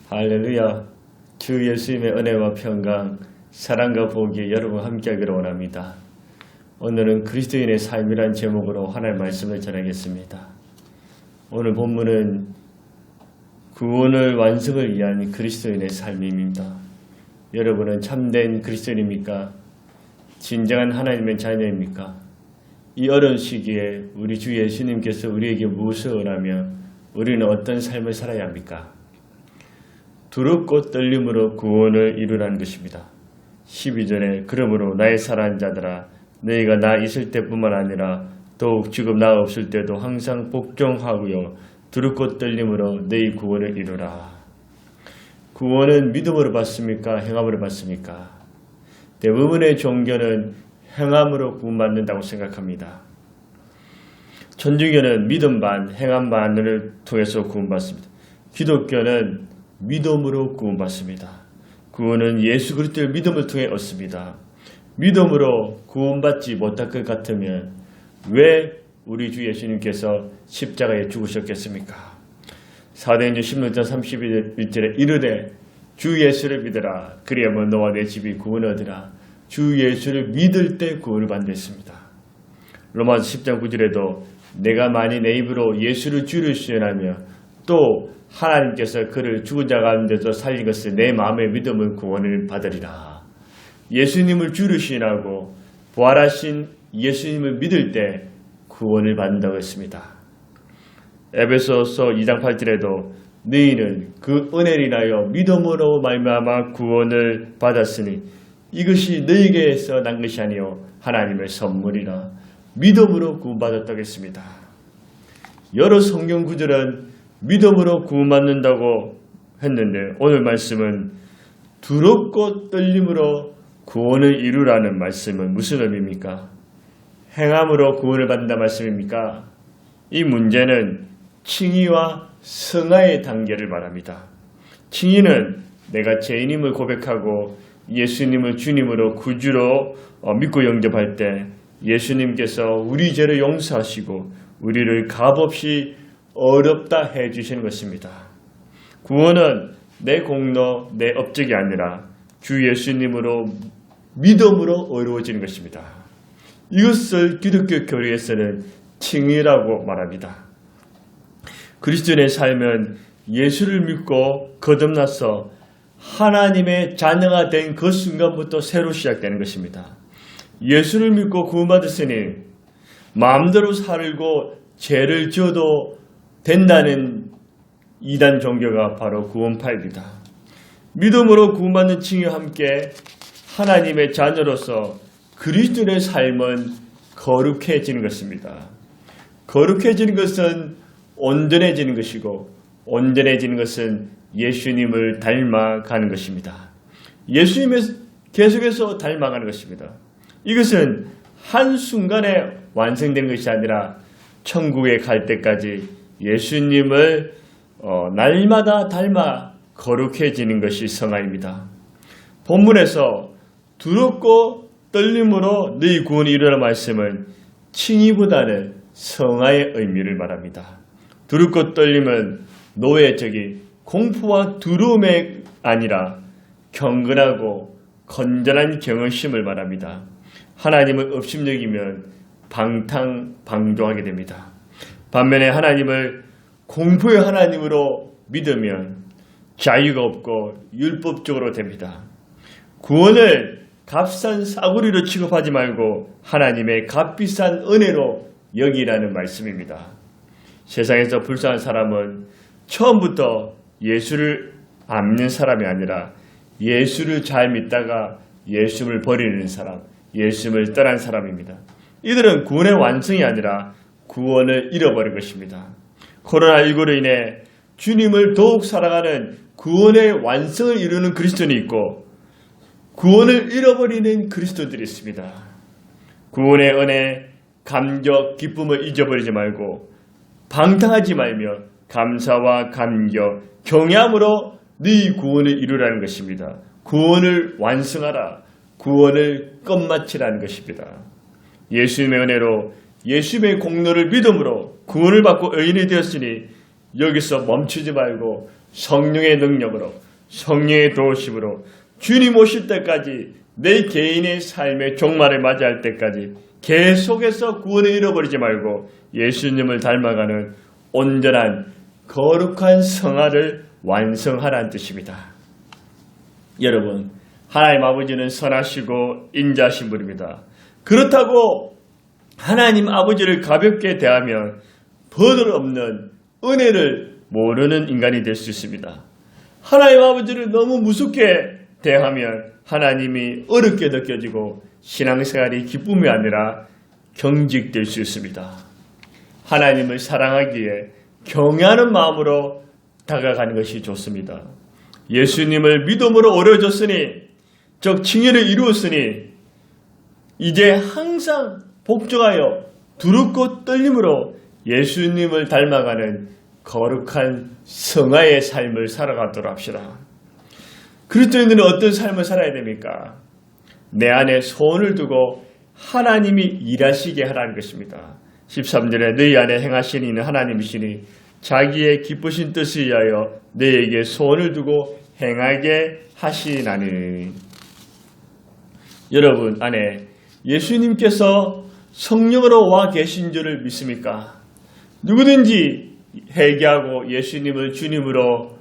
할렐루야. 주 예수님의 은혜와 평강, 사랑과 복이 여러분 함께하기를 원합니다. 오늘은 그리스도인의 삶이란 제목으로 하나님의 말씀을 전하겠습니다. 오늘 본문은 구원을 완성을 위한 그리스도인의 삶입니다. 여러분은 참된 그리스도인입니까? 진정한 하나님의 자녀입니까? 이 어려운 시기에 우리 주 예수님께서 우리에게 무엇을 원하며 우리는 어떤 삶을 살아야 합니까? 두렵고 떨림으로 구원을 이루라는 것입니다. 12절에 그러므로 나의 사랑하는 자들아 너희가 나 있을 때뿐만 아니라 더욱 지금 나 없을 때도 항상 복종하고요 두렵고 떨림으로 너희 구원을 이루라. 구원은 믿음으로 받습니까? 행함으로 받습니까? 대부분의 종교는 행함으로 구원받는다고 생각합니다. 천주교는 믿음 반, 행함 반을 통해서 구원받습니다. 기독교는 믿음으로 구원받습니다. 구원은 예수 그리스도의 믿음을 통해 얻습니다. 믿음으로 구원받지 못할 것 같으면 왜 우리 주 예수님께서 십자가에 죽으셨겠습니까? 사도행전 16장 31절에 이르되 주 예수를 믿으라. 그리하면 너와 내 집이 구원을 얻으라. 주 예수를 믿을 때 구원을 받는다. 로마서 10장 9절에도 내가 만일 내 입으로 예수를 주를 시인하며 또 하나님께서 그를 죽은 자 가운데서 살린 것을 내 마음의 믿음을 구원을 받으리라. 예수님을 주를 시인하고 부활하신 예수님을 믿을 때 구원을 받는다고 했습니다. 에베소서 2장 8절에도 너희는 그 은혜를 인하여 믿음으로 말미암아 구원을 받았으니 이것이 너희에게서 난 것이 아니요 하나님의 선물이라. 믿음으로 구원받았다고 했습니다. 여러 성경 구절은 믿음으로 구원받는다고 했는데 오늘 말씀은 두렵고 떨림으로 구원을 이루라는 말씀은 무슨 의미입니까? 행함으로 구원을 받는다 말씀입니까? 이 문제는 칭의와 성화의 단계를 말합니다. 칭의는 내가 죄인임을 고백하고 예수님을 주님으로 구주로 믿고 영접할 때 예수님께서 우리 죄를 용서하시고 우리를 값없이 어렵다 해주시는 것입니다. 구원은 내 공로, 내 업적이 아니라 주 예수님으로 믿음으로 어려워지는 것입니다. 이것을 기독교 교리에서는 칭의라고 말합니다. 그리스도인의 삶은 예수를 믿고 거듭나서 하나님의 자녀가 된 그 순간부터 새로 시작되는 것입니다. 예수를 믿고 구원받았으니 마음대로 살고 죄를 지어도 된다는 이단 종교가 바로 구원파입니다. 믿음으로 구원받는 칭의와 함께 하나님의 자녀로서 그리스도의 삶은 거룩해지는 것입니다. 거룩해지는 것은 온전해지는 것이고 온전해지는 것은 예수님을 닮아가는 것입니다. 예수님을 계속해서 닮아가는 것입니다. 이것은 한순간에 완성되는 것이 아니라 천국에 갈 때까지 예수님을 날마다 닮아 거룩해지는 것이 성화입니다. 본문에서 두렵고 떨림으로 너희 구원이 이루라는 말씀은 칭의보다는 성화의 의미를 말합니다. 두렵고 떨림은 노예적인 공포와 두려움이 아니라 경건하고 건전한 경외심을 말합니다. 하나님을 업신여기면 방탕방조하게 됩니다. 반면에 하나님을 공포의 하나님으로 믿으면 자유가 없고 율법적으로 됩니다. 구원을 값싼 싸구리로 취급하지 말고 하나님의 값비싼 은혜로 여기라는 말씀입니다. 세상에서 불쌍한 사람은 처음부터 예수를 안 믿는 사람이 아니라 예수를 잘 믿다가 예수를 버리는 사람, 예수를 떠난 사람입니다. 이들은 구원의 완성이 아니라 구원을 잃어버린 것입니다. 코로나19로 인해 주님을 더욱 사랑하는 구원의 완성을 이루는 그리스도인이 있고 구원을 잃어버리는 그리스도들이 있습니다. 구원의 은혜, 감격, 기쁨을 잊어버리지 말고 방탕하지 말며 감사와 감격, 경외함으로 네 구원을 이루라는 것입니다. 구원을 완성하라. 구원을 끝마치라는 것입니다. 예수님의 은혜로 예수님의 공로를 믿음으로 구원을 받고 의인이 되었으니 여기서 멈추지 말고 성령의 능력으로, 성령의 도우심으로 주님 오실 때까지 내 개인의 삶의 종말을 맞이할 때까지 계속해서 구원을 잃어버리지 말고 예수님을 닮아가는 온전한 거룩한 성화를 완성하라는 뜻입니다. 여러분, 하나님 아버지는 선하시고 인자하신 분입니다. 그렇다고 하나님 아버지를 가볍게 대하면 버릇없는 은혜를 모르는 인간이 될 수 있습니다. 하나님 아버지를 너무 무섭게 대하면 하나님이 어렵게 느껴지고 신앙생활이 기쁨이 아니라 경직될 수 있습니다. 하나님을 사랑하기에 경외하는 마음으로 다가가는 것이 좋습니다. 예수님을 믿음으로 오려졌으니 즉 칭의를 이루었으니 이제 항상 복종하여 두렵고 떨림으로 예수님을 닮아가는 거룩한 성화의 삶을 살아가도록 합시다. 그리스도인들은 어떤 삶을 살아야 됩니까? 내 안에 소원을 두고 하나님이 일하시게 하라는 것입니다. 13절에 너희 안에 행하시는 이는 하나님이시니 자기의 기쁘신 뜻을 위하여 너희에게 소원을 두고 행하게 하시나니. 여러분 안에 예수님께서 성령으로 와 계신 줄을 믿습니까? 누구든지 회개하고 예수님을 주님으로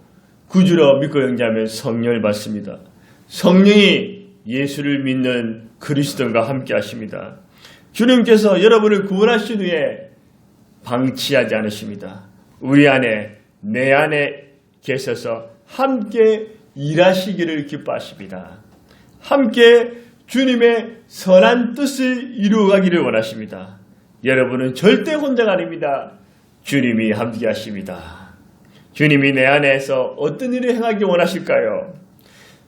구주로 믿고 영접하면 성령을 받습니다. 성령이 예수를 믿는 그리스도인과 함께 하십니다. 주님께서 여러분을 구원하신 후에 방치하지 않으십니다. 우리 안에 내 안에 계셔서 함께 일하시기를 기뻐하십니다. 함께 주님의 선한 뜻을 이루어가기를 원하십니다. 여러분은 절대 혼자가 아닙니다. 주님이 함께 하십니다. 주님이 내 안에서 어떤 일을 행하기 원하실까요?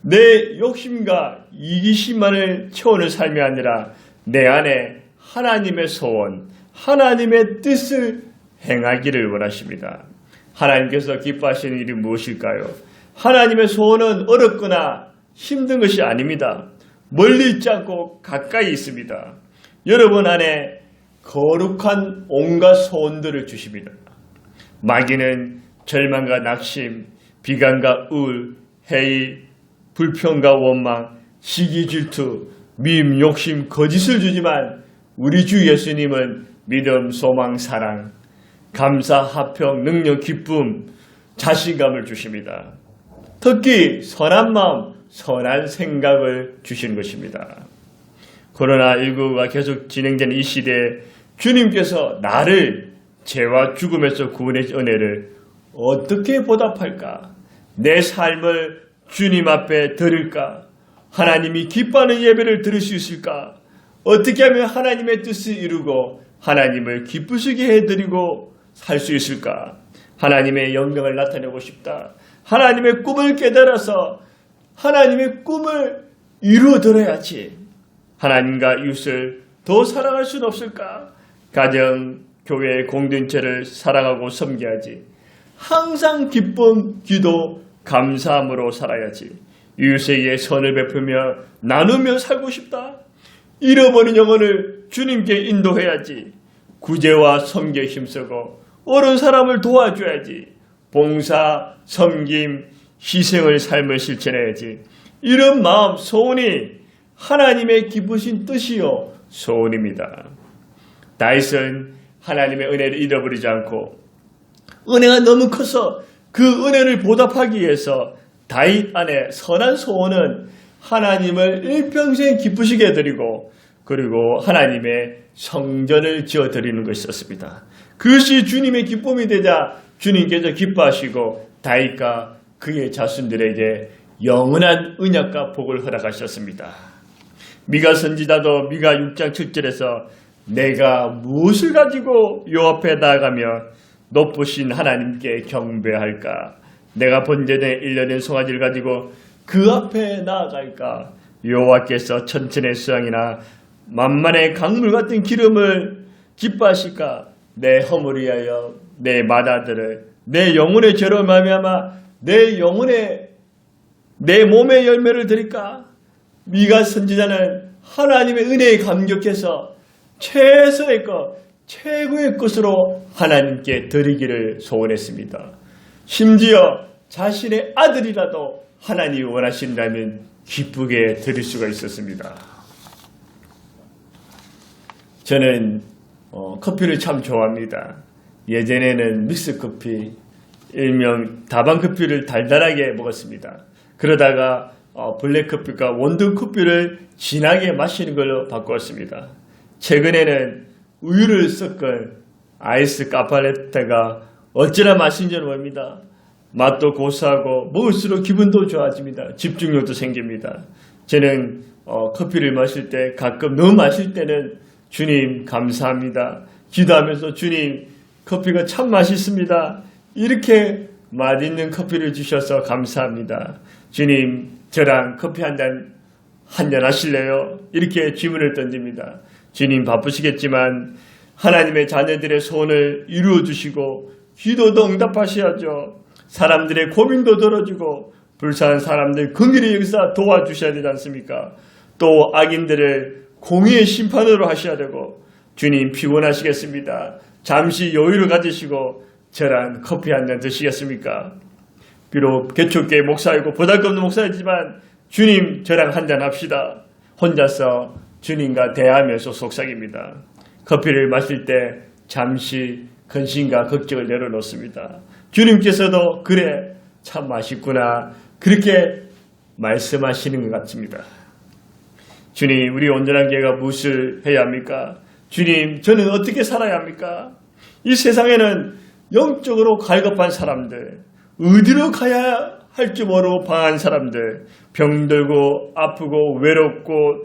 내 욕심과 이기심만을 채우는 삶이 아니라 내 안에 하나님의 소원, 하나님의 뜻을 행하기를 원하십니다. 하나님께서 기뻐하시는 일이 무엇일까요? 하나님의 소원은 어렵거나 힘든 것이 아닙니다. 멀리 있지 않고 가까이 있습니다. 여러분 안에 거룩한 온갖 소원들을 주십니다. 마귀는 절망과 낙심, 비관과 우울, 회의, 불평과 원망, 시기 질투, 미움, 욕심, 거짓을 주지만 우리 주 예수님은 믿음, 소망, 사랑, 감사, 화평, 능력, 기쁨, 자신감을 주십니다. 특히 선한 마음, 선한 생각을 주시는 것입니다. 코로나19가 계속 진행되는 이 시대에 주님께서 나를 죄와 죽음에서 구원의 은혜를 어떻게 보답할까? 내 삶을 주님 앞에 드릴까? 하나님이 기뻐하는 예배를 드릴 수 있을까? 어떻게 하면 하나님의 뜻을 이루고 하나님을 기쁘시게 해드리고 살 수 있을까? 하나님의 영광을 나타내고 싶다. 하나님의 꿈을 깨달아서 하나님의 꿈을 이루어드려야지. 하나님과 이웃을 더 사랑할 수는 없을까? 가정, 교회, 공동체를 사랑하고 섬겨야지. 항상 기쁨, 기도, 감사함으로 살아야지. 이웃에게 선을 베풀며 나누며 살고 싶다. 잃어버린 영혼을 주님께 인도해야지. 구제와 섬기에 힘쓰고 어려운 사람을 도와줘야지. 봉사, 섬김, 희생의 삶을 실천해야지. 이런 마음, 소원이 하나님의 기쁘신 뜻이요 소원입니다. 다윗은 하나님의 은혜를 잃어버리지 않고 은혜가 너무 커서 그 은혜를 보답하기 위해서 다윗 안에 선한 소원은 하나님을 일평생 기쁘시게 해드리고 그리고 하나님의 성전을 지어드리는 것이었습니다. 그것이 주님의 기쁨이 되자 주님께서 기뻐하시고 다윗과 그의 자손들에게 영원한 은약과 복을 허락하셨습니다. 미가 선지자도 미가 6장 7절에서 내가 무엇을 가지고 요 앞에 나아가며 높으신 하나님께 경배할까? 내가 번제된 1년의 송아지를 가지고 그 앞에 나아갈까? 여호와께서 천천의 수양이나 만만의 강물 같은 기름을 기뻐하실까? 내 허물을 위하여 내 맏아들을 내 영혼의 죄로 말미암아 내 몸의 열매를 드릴까? 미가 선지자는 하나님의 은혜에 감격해서 최선의 것, 최고의 것으로 하나님께 드리기를 소원했습니다. 심지어 자신의 아들이라도 하나님이 원하신다면 기쁘게 드릴 수가 있었습니다. 저는 커피를 참 좋아합니다. 예전에는 믹스커피, 일명 다방커피를 달달하게 먹었습니다. 그러다가 블랙커피가 원두커피를 진하게 마시는 걸로 바꾸었습니다. 최근에는 우유를 섞은 아이스 카파레타가 어찌나 맛있는 줄 모릅니다. 맛도 고소하고 먹을수록 기분도 좋아집니다. 집중력도 생깁니다. 저는 커피를 마실 때 가끔 너무 마실 때는 주님 감사합니다. 기도하면서 주님 커피가 참 맛있습니다. 이렇게 맛있는 커피를 주셔서 감사합니다. 주님 저랑 커피 한 잔 하실래요? 이렇게 질문을 던집니다. 주님 바쁘시겠지만 하나님의 자녀들의 소원을 이루어 주시고 기도도 응답하셔야죠. 사람들의 고민도 들어주고 불쌍한 사람들 긍휼히 여기서 도와주셔야 되지 않습니까? 또 악인들을 공의의 심판으로 하셔야 되고 주님 피곤하시겠습니다. 잠시 여유를 가지시고 저랑 커피 한 잔 드시겠습니까? 비록 개척교회 목사이고 보잘것없는 목사이지만 주님 저랑 한 잔 합시다. 혼자서 주님과 대하면서 속삭입니다. 커피를 마실 때 잠시 근심과 걱정을 내려놓습니다. 주님께서도 그래 참 맛있구나 그렇게 말씀하시는 것 같습니다. 주님 우리 온전한 교회가 무엇을 해야 합니까? 주님 저는 어떻게 살아야 합니까? 이 세상에는 영적으로 갈급한 사람들, 어디로 가야 할지 모르고 방한 사람들, 병들고 아프고 외롭고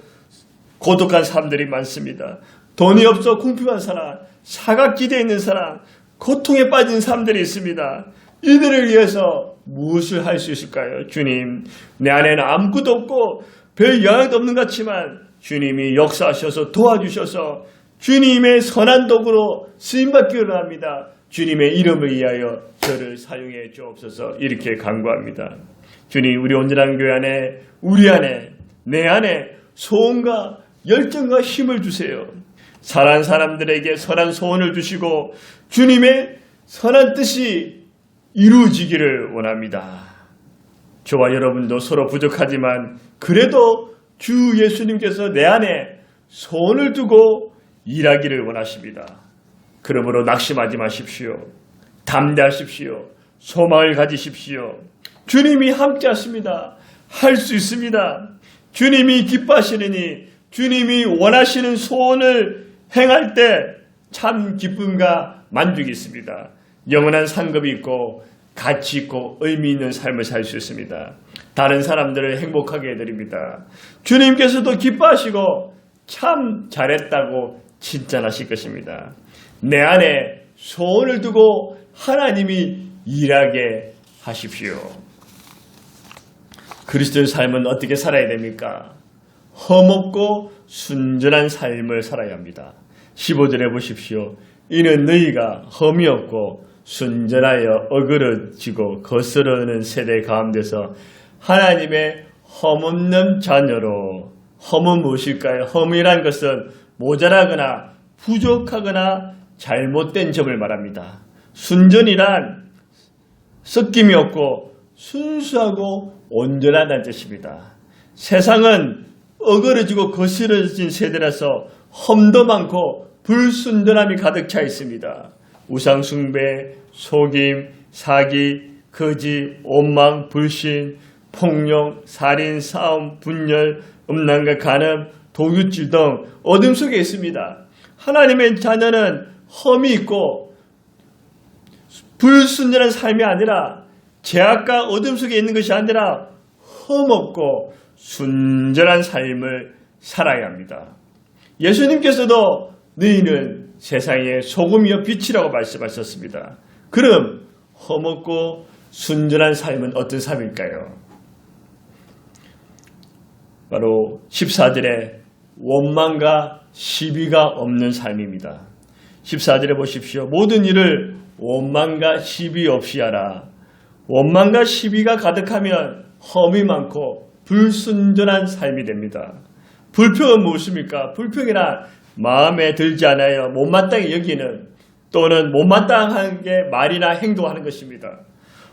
고독한 사람들이 많습니다. 돈이 없어 궁핍한 사람, 사각지대에 있는 사람, 고통에 빠진 사람들이 있습니다. 이들을 위해서 무엇을 할 수 있을까요? 주님, 내 안에는 아무것도 없고 별 영향도 없는 것 같지만 주님이 역사하셔서 도와주셔서 주님의 선한 도구로 쓰임받기를 합니다. 주님의 이름을 위하여 저를 사용해 주옵소서 이렇게 간구합니다. 주님 우리 온전한 교회 안에 우리 안에 내 안에 소원과 열정과 힘을 주세요. 사랑하는 사람들에게 선한 소원을 주시고 주님의 선한 뜻이 이루어지기를 원합니다. 저와 여러분도 서로 부족하지만 그래도 주 예수님께서 내 안에 소원을 두고 일하기를 원하십니다. 그러므로 낙심하지 마십시오. 담대하십시오. 소망을 가지십시오. 주님이 함께 하십니다. 할 수 있습니다. 주님이 기뻐하시느니 주님이 원하시는 소원을 행할 때 참 기쁨과 만족이 있습니다. 영원한 상급이 있고 가치 있고 의미 있는 삶을 살 수 있습니다. 다른 사람들을 행복하게 해드립니다. 주님께서도 기뻐하시고 참 잘했다고 칭찬하실 것입니다. 내 안에 소원을 두고 하나님이 일하게 하십시오. 그리스도의 삶은 어떻게 살아야 됩니까? 험없고 순전한 삶을 살아야 합니다. 15절에 보십시오. 이는 너희가 험이 없고 순전하여 어그러지고 거스르는 세대 가운데서 하나님의 험없는 자녀로, 험은 무엇일까요? 험이란 것은 모자라거나 부족하거나 잘못된 점을 말합니다. 순전이란 섞임이 없고 순수하고 온전하다는 뜻입니다. 세상은 어그러지고 거스러진 세대라서 험도 많고 불순전함이 가득 차 있습니다. 우상숭배, 속임, 사기, 거짓, 원망, 불신, 폭력, 살인, 싸움, 분열, 음란과 간음, 도둑질 등 어둠 속에 있습니다. 하나님의 자녀는 험이 있고 불순전한 삶이 아니라 죄악과 어둠 속에 있는 것이 아니라 험없고 순전한 삶을 살아야 합니다. 예수님께서도 너희는 세상의 소금이요 빛이라고 말씀하셨습니다. 그럼 험없고 순전한 삶은 어떤 삶일까요? 바로 14절에 원망과 시비가 없는 삶입니다. 14절에 보십시오. 모든 일을 원망과 시비 없이 하라. 원망과 시비가 가득하면 험이 많고 불순전한 삶이 됩니다. 불평은 무엇입니까? 불평이란 마음에 들지 않아요. 못마땅히 여기는 또는 못마땅하게 말이나 행동하는 것입니다.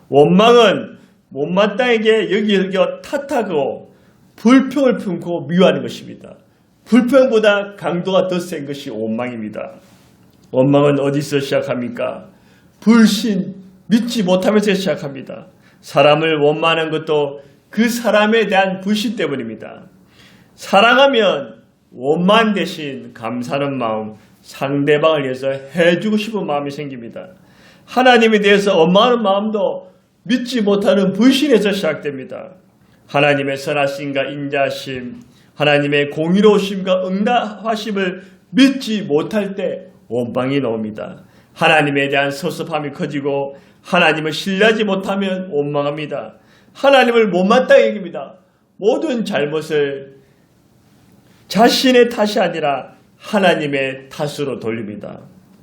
원망은 못마땅하게 여기저기 탓하고 불평을 품고 미워하는 것입니다. 불평보다 강도가 더 센 것이 원망입니다. 원망은 어디서 시작합니까? 불신, 믿지 못하면서 시작합니다. 사람을 원망하는 것도 그 사람에 대한 불신 때문입니다. 사랑하면 원망 대신 감사하는 마음, 상대방을 위해서 해주고 싶은 마음이 생깁니다. 하나님에 대해서 원망하는 마음도 믿지 못하는 불신에서 시작됩니다. 하나님의 선하심과 인자하심, 하나님의 공의로우심과 응답하심을 믿지 못할 때 원망이 나옵니다. 하나님에 대한 섭섭함이 커지고 하나님을 신뢰하지 못하면 원망합니다. 하나님을 못마땅히 여깁니다. 모든 잘못을 자신의 탓이 아니라 하나님의 탓으로 돌립니다.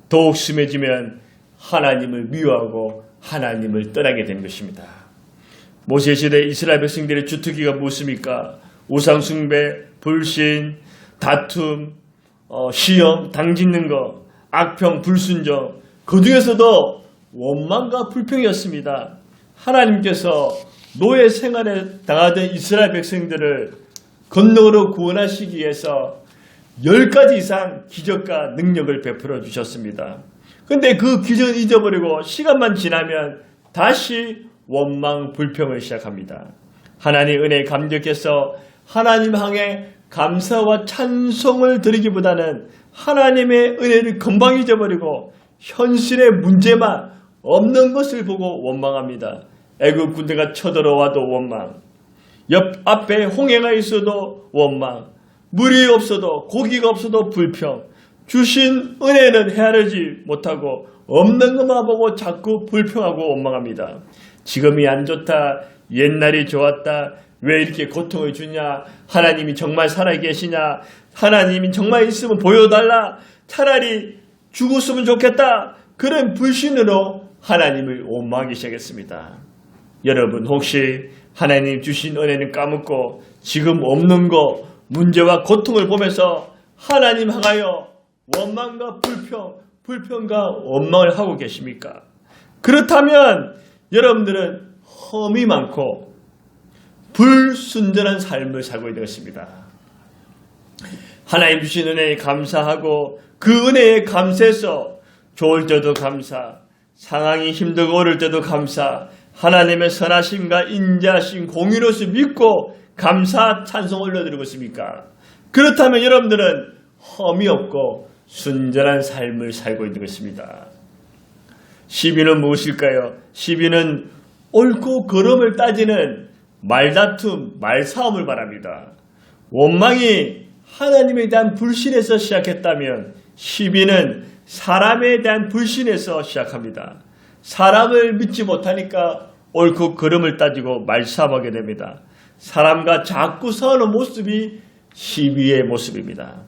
더욱 심해지면 하나님을 미워하고 하나님을 떠나게 되는 것입니다. 모세시대 이스라엘 백성들의 주특기가 무엇입니까? 우상숭배, 불신, 다툼, 시험, 당짓는 것, 악평, 불순종, 그 중에서도 원망과 불평이었습니다. 하나님께서 노예 생활에 당하던 이스라엘 백성들을 건너로 구원하시기 위해서 10가지 이상 기적과 능력을 베풀어 주셨습니다. 그런데 그 기적을 잊어버리고 시간만 지나면 다시 원망, 불평을 시작합니다. 하나님의 은혜에 감격해서 하나님 향해 감사와 찬송을 드리기보다는 하나님의 은혜를 금방 잊어버리고 현실의 문제만 없는 것을 보고 원망합니다. 애굽 군대가 쳐들어와도 원망, 옆 앞에 홍해가 있어도 원망, 물이 없어도 고기가 없어도 불평, 주신 은혜는 헤아리지 못하고 없는 것만 보고 자꾸 불평하고 원망합니다. 지금이 안 좋다, 옛날이 좋았다, 왜 이렇게 고통을 주냐, 하나님이 정말 살아계시냐, 하나님이 정말 있으면 보여달라, 차라리 죽었으면 좋겠다, 그런 불신으로 하나님을 원망하기 시작했습니다. 여러분 혹시 하나님 주신 은혜는 까먹고 지금 없는 거, 문제와 고통을 보면서 하나님 향하여 원망과 불평과 원망을 하고 계십니까? 그렇다면 여러분들은 험이 많고 불순전한 삶을 살고 있는 것입니다. 하나님 주신 은혜에 감사하고 그 은혜에 감사해서 좋을 때도 감사, 상황이 힘들고 어려울 때도 감사, 하나님의 선하심과 인자하심, 공의로우심 믿고 감사, 찬송 올려드리고 있습니까? 그렇다면 여러분들은 험이 없고 순전한 삶을 살고 있는 것입니다. 시비는 무엇일까요? 시비는 옳고 그름을 따지는 말다툼, 말싸움을 말합니다. 원망이 하나님에 대한 불신에서 시작했다면 시비는 사람에 대한 불신에서 시작합니다. 사람을 믿지 못하니까 옳고 그름을 따지고 말싸움하게 됩니다. 사람과 자꾸 싸우는 모습이 시비의 모습입니다.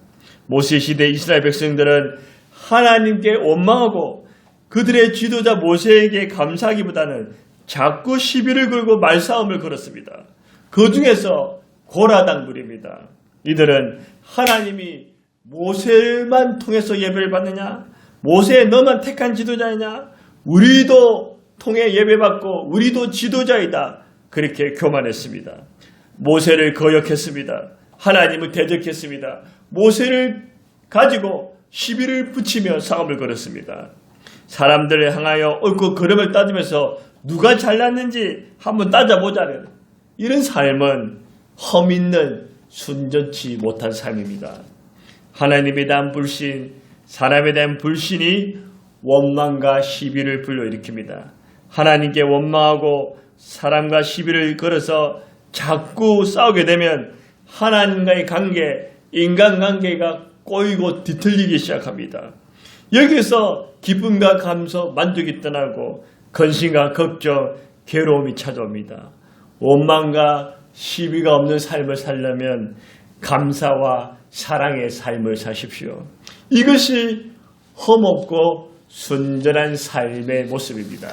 모세시대 이스라엘 백성들은 하나님께 원망하고 그들의 지도자 모세에게 감사하기보다는 자꾸 시비를 걸고 말싸움을 걸었습니다. 그 중에서 고라당불입니다. 이들은 하나님이 모세만 통해서 예배를 받느냐? 모세 너만 택한 지도자이냐? 우리도 통해 예배받고 우리도 지도자이다. 그렇게 교만했습니다. 모세를 거역했습니다. 하나님을 대적했습니다. 모세를 가지고 시비를 붙이며 싸움을 걸었습니다. 사람들을 향하여 옳고 그름을 따지면서 누가 잘났는지 한번 따져보자는 이런 삶은 험 있는 순전치 못한 삶입니다. 하나님에 대한 불신, 사람에 대한 불신이 원망과 시비를 불러일으킵니다. 하나님께 원망하고 사람과 시비를 걸어서 자꾸 싸우게 되면 하나님과의 관계, 인간관계가 꼬이고 뒤틀리기 시작합니다. 여기서 기쁨과 감사, 만족이 떠나고 근심과 걱정, 괴로움이 찾아옵니다. 원망과 시비가 없는 삶을 살려면 감사와 사랑의 삶을 사십시오. 이것이 험없고 순전한 삶의 모습입니다.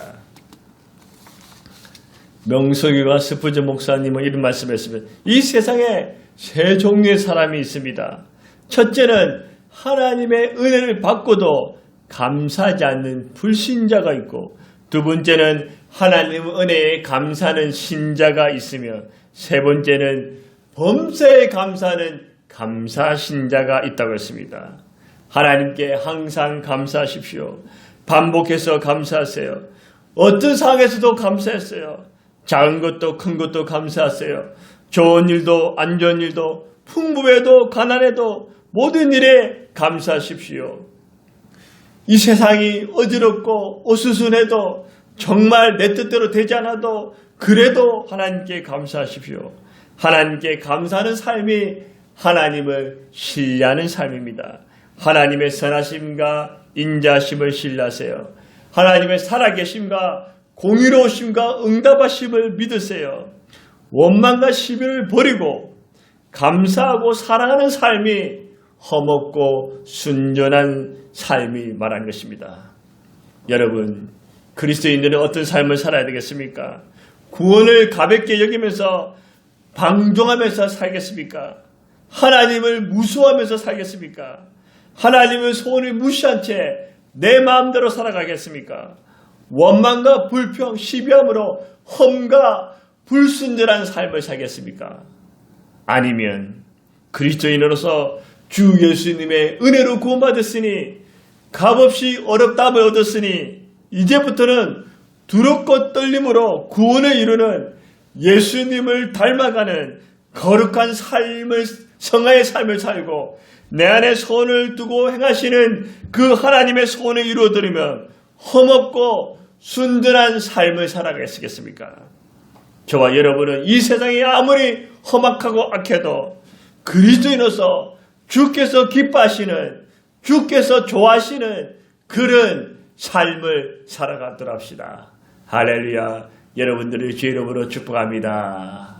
명석이와 스푸전 목사님은 이런 말씀했습니다. 이 세상에 세 종류의 사람이 있습니다. 첫째는 하나님의 은혜를 받고도 감사하지 않는 불신자가 있고, 두 번째는 하나님 은혜에 감사하는 신자가 있으며 세 번째는 범사에 감사하는 감사신자가 있다고 했습니다. 하나님께 항상 감사하십시오. 반복해서 감사하세요. 어떤 상황에서도 감사했어요. 작은 것도 큰 것도 감사하세요. 좋은 일도 안 좋은 일도 풍부해도 가난해도 모든 일에 감사하십시오. 이 세상이 어지럽고 어수선해도 정말 내 뜻대로 되지 않아도 그래도 하나님께 감사하십시오. 하나님께 감사하는 삶이 하나님을 신뢰하는 삶입니다. 하나님의 선하심과 인자심을 신뢰하세요. 하나님의 살아계심과 공의로우심과 응답하심을 믿으세요. 원망과 시비를 버리고 감사하고 사랑하는 삶이 험없고 순전한 삶이 말한 것입니다. 여러분, 그리스도인들은 어떤 삶을 살아야 되겠습니까? 구원을 가볍게 여기면서 방종하면서 살겠습니까? 하나님을 무수하면서 살겠습니까? 하나님의 소원을 무시한 채 내 마음대로 살아가겠습니까? 원망과 불평, 시비함으로 험과 불순전한 삶을 살겠습니까? 아니면 그리스도인으로서 주 예수님의 은혜로 구원받았으니 값없이 어렵다함을 얻었으니 이제부터는 두렵고 떨림으로 구원을 이루는 예수님을 닮아가는 거룩한 삶을, 성화의 삶을 살고 내 안에 소원을 두고 행하시는 그 하나님의 소원을 이루어드리면 험없고 순전한 삶을 살아가시겠습니까? 저와 여러분은 이 세상이 아무리 험악하고 악해도 그리스도인으로서 주께서 기뻐하시는, 주께서 좋아하시는 그런 삶을 살아가도록 합시다. 할렐루야. 여러분들의 주의 이름으로 축복합니다.